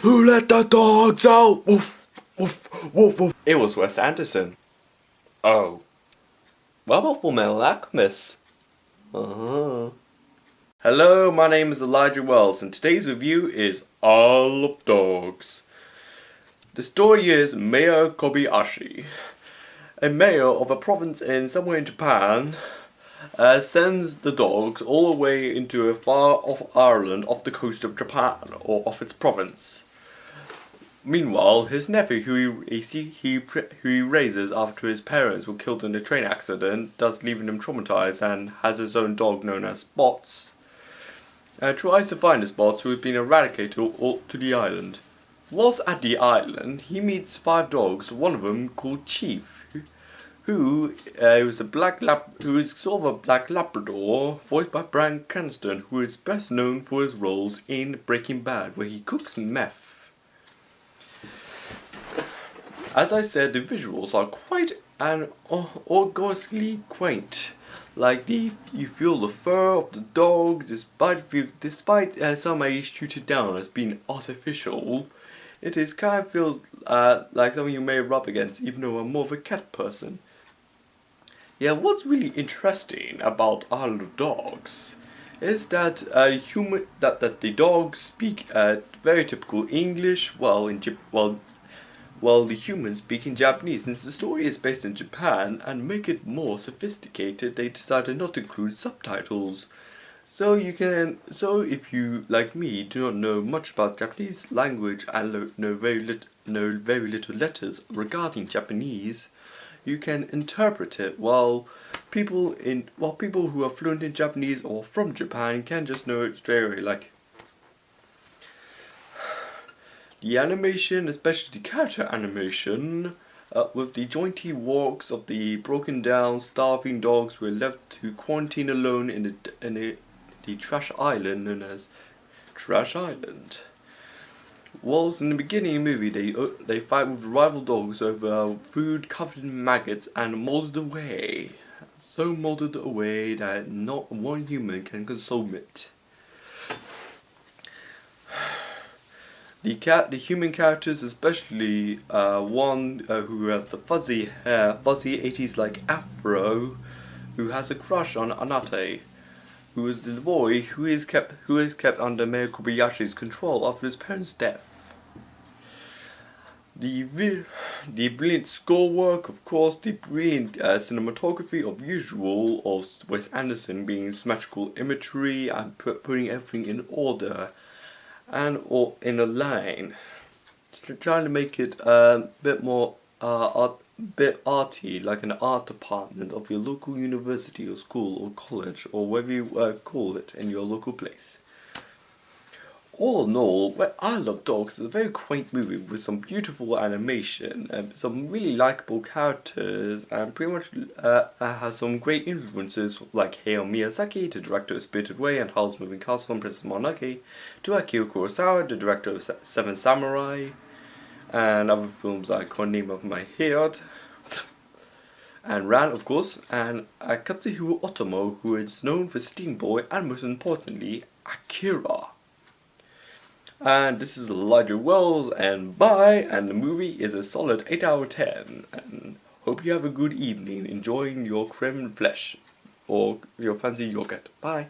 Who let the dogs out? Woof, woof, woof, woof. It was Wes Anderson. Oh. What about Fullmetal Alchemist? Uh-huh. Hello, my name is Elijah Wells, and today's review is Isle of Dogs. The story is Mayor Kobayashi, a mayor of a province somewhere in Japan, sends the dogs all the way into a far-off island off the coast of Japan, or off its province. Meanwhile, his nephew, who he raises after his parents were killed in a train accident, thus leaving him traumatized, and has his own dog known as Spots, tries to find the Spots who have been eradicated to the island. Whilst at the island, he meets 5 dogs, one of them called Chief, who is sort of a black Labrador, voiced by Bryan Cranston, who is best known for his roles in Breaking Bad, where he cooks meth. As I said, the visuals are quite gorgeously quaint. Like you feel the fur of the dog, despite some may shoot it down as being artificial. It kind of feels like something you may rub against, even though I'm more of a cat person. Yeah, what's really interesting about Isle of Dogs is that the dogs speak very typical English, while the humans speak in Japanese. Since the story is based in Japan and make it more sophisticated, they decided not to include subtitles. So if you, like me, do not know much about Japanese language and know very little letters regarding Japanese, you can interpret it, while people who are fluent in Japanese or from Japan can just know it straight away. Like the animation, especially the character animation, with the jaunty walks of the broken down, starving dogs who are left to quarantine alone in the trash island known as Trash Island. Whilst in the beginning of the movie they fight with rival dogs over food covered in maggots and molded away. So molded away that not one human can consume it. The human characters, especially one who has the fuzzy hair, fuzzy 80s like afro, who has a crush on Anate, who is the boy who is kept under Mayor Kobayashi's control after his parents' death. The brilliant score work, of course, the brilliant cinematography of usual of Wes Anderson, being symmetrical imagery and putting everything in order or in a line, trying to make it a bit more bit arty, like an art department of your local university or school or college or whatever you call it in your local place. All in all, Isle of Dogs is a very quaint movie with some beautiful animation and some really likable characters, and pretty much has some great influences like Hayao Miyazaki, the director of Spirited Away and Howl's Moving Castle and Princess Mononoke, to Akira Kurosawa, the director of Seven Samurai, and other films I can't name off my head, and Ran, of course, and Katsuhiro Otomo, who is known for Steam Boy and most importantly, Akira. And this is Elijah Wells, and bye, and the movie is a solid 8 out of 10, and hope you have a good evening enjoying your creme fraiche or your fancy yogurt. Bye.